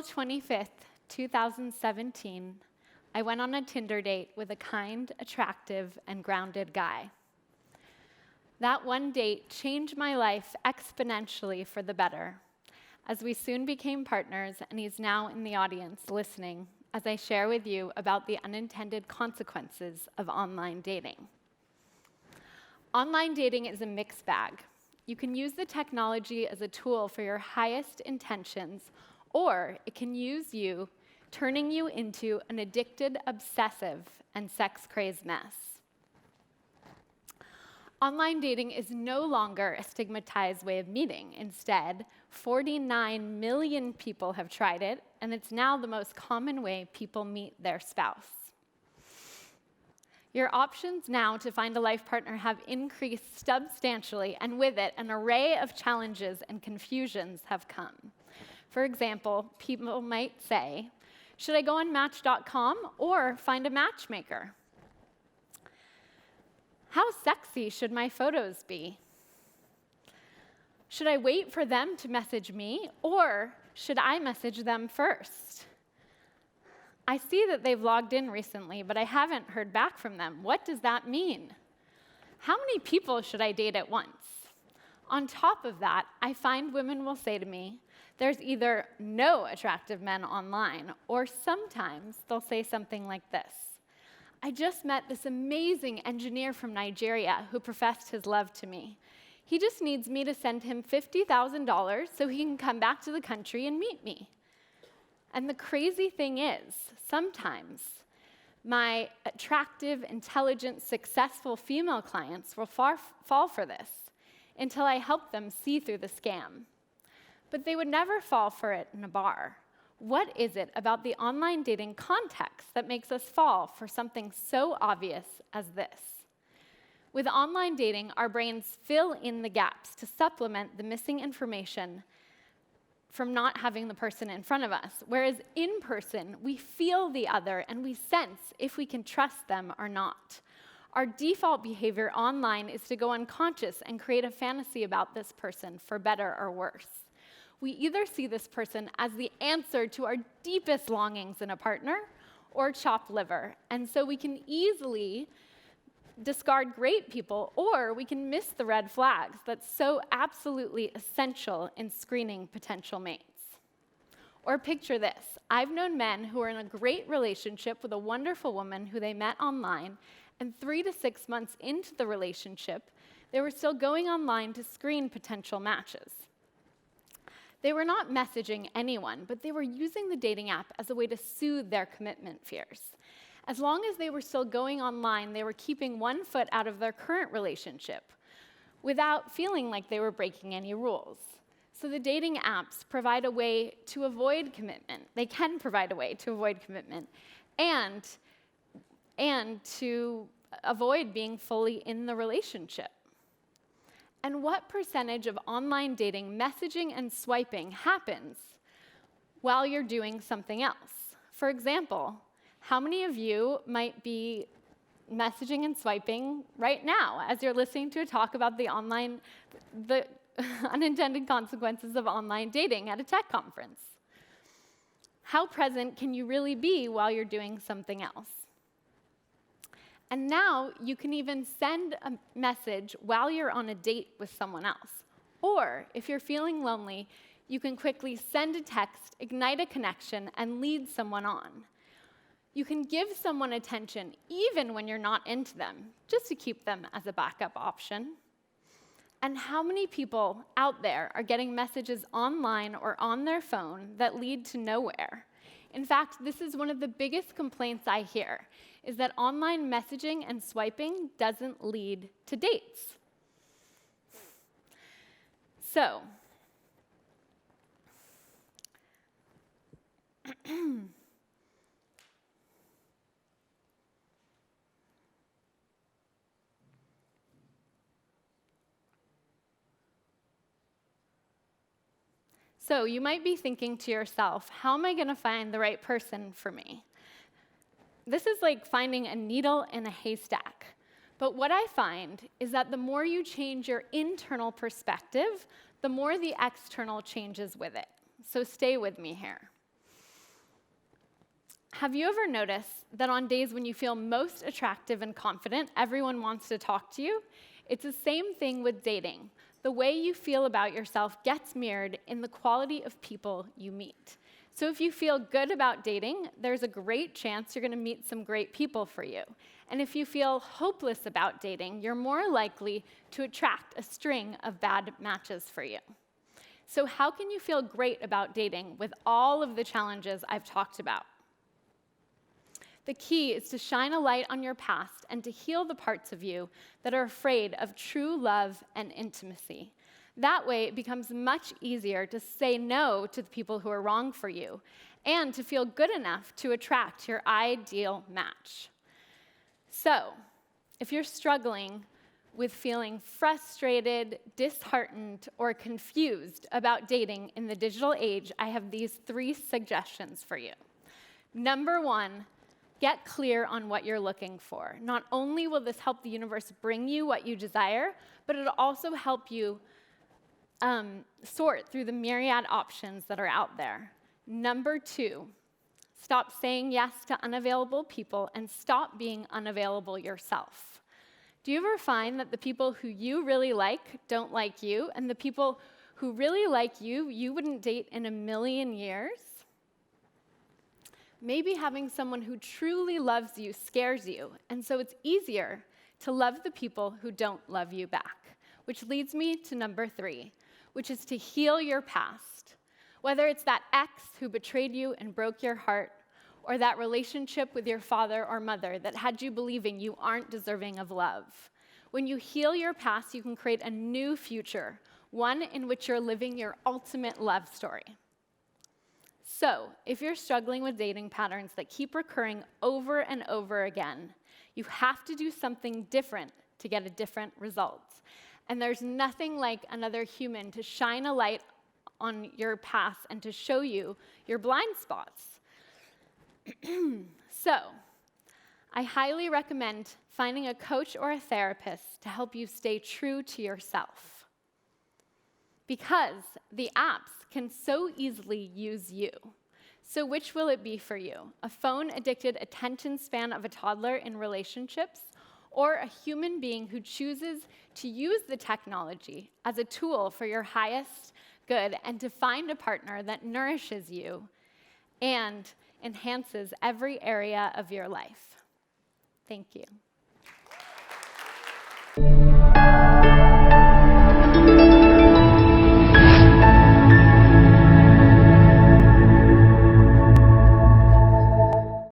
April 25th, 2017, I went on a Tinder date with a kind, attractive, and grounded guy. That one date changed my life exponentially for the better, as we soon became partners, and he's now in the audience listening as I share with you about the unintended consequences of online dating. Online dating is a mixed bag. You can use the technology as a tool for your highest intentions, or it can use you, turning you into an addicted, obsessive, and sex-crazed mess. Online dating is no longer a stigmatized way of meeting. Instead, 49 million people have tried it, and it's now the most common way people meet their spouse. Your options now to find a life partner have increased substantially, and with it, an array of challenges and confusions have come. For example, people might say, should I go on Match.com or find a matchmaker? How sexy should my photos be? Should I wait for them to message me, or should I message them first? I see that they've logged in recently, but I haven't heard back from them. What does that mean? How many people should I date at once? On top of that, I find women will say to me, there's either no attractive men online, or sometimes they'll say something like this. I just met this amazing engineer from Nigeria who professed his love to me. He just needs me to send him $50,000 so he can come back to the country and meet me. And the crazy thing is, sometimes my attractive, intelligent, successful female clients will fall for this until I help them see through the scam. But they would never fall for it in a bar. What is it about the online dating context that makes us fall for something so obvious as this? With online dating, our brains fill in the gaps to supplement the missing information from not having the person in front of us, whereas in person, we feel the other and we sense if we can trust them or not. Our default behavior online is to go unconscious and create a fantasy about this person, for better or worse. We either see this person as the answer to our deepest longings in a partner, or chopped liver, and so we can easily discard great people, or we can miss the red flags that's so absolutely essential in screening potential mates. Or picture this. I've known men who are in a great relationship with a wonderful woman who they met online, and 3 to 6 months into the relationship, they were still going online to screen potential matches. They were not messaging anyone, but they were using the dating app as a way to soothe their commitment fears. As long as they were still going online, they were keeping one foot out of their current relationship without feeling like they were breaking any rules. So the dating apps provide a way to avoid commitment. They can provide a way to avoid commitment and to avoid being fully in the relationship. And what percentage of online dating, messaging, and swiping happens while you're doing something else? For example, how many of you might be messaging and swiping right now as you're listening to a talk about the unintended consequences of online dating at a tech conference? How present can you really be while you're doing something else? And now you can even send a message while you're on a date with someone else. Or if you're feeling lonely, you can quickly send a text, ignite a connection, and lead someone on. You can give someone attention even when you're not into them, just to keep them as a backup option. And how many people out there are getting messages online or on their phone that lead to nowhere? In fact, this is one of the biggest complaints I hear, is that online messaging and swiping doesn't lead to dates. So, So you might be thinking to yourself, how am I going to find the right person for me? This is like finding a needle in a haystack. But what I find is that the more you change your internal perspective, the more the external changes with it. So stay with me here. Have you ever noticed that on days when you feel most attractive and confident, everyone wants to talk to you? It's the same thing with dating. The way you feel about yourself gets mirrored in the quality of people you meet. So if you feel good about dating, there's a great chance you're going to meet some great people for you. And if you feel hopeless about dating, you're more likely to attract a string of bad matches for you. So how can you feel great about dating with all of the challenges I've talked about? The key is to shine a light on your past and to heal the parts of you that are afraid of true love and intimacy. That way, it becomes much easier to say no to the people who are wrong for you and to feel good enough to attract your ideal match. So, if you're struggling with feeling frustrated, disheartened, or confused about dating in the digital age, I have these 3 suggestions for you. Number 1, get clear on what you're looking for. Not only will this help the universe bring you what you desire, but it'll also help you sort through the myriad options that are out there. Number 2, stop saying yes to unavailable people and stop being unavailable yourself. Do you ever find that the people who you really like don't like you, and the people who really like you, you wouldn't date in a million years? Maybe having someone who truly loves you scares you, and so it's easier to love the people who don't love you back. Which leads me to number 3, which is to heal your past. Whether it's that ex who betrayed you and broke your heart, or that relationship with your father or mother that had you believing you aren't deserving of love. When you heal your past, you can create a new future, one in which you're living your ultimate love story. So, if you're struggling with dating patterns that keep recurring over and over again, you have to do something different to get a different result. And there's nothing like another human to shine a light on your past and to show you your blind spots. So, I highly recommend finding a coach or a therapist to help you stay true to yourself. Because the apps can so easily use you. So which will it be for you? A phone-addicted attention span of a toddler in relationships, or a human being who chooses to use the technology as a tool for your highest good and to find a partner that nourishes you and enhances every area of your life? Thank you.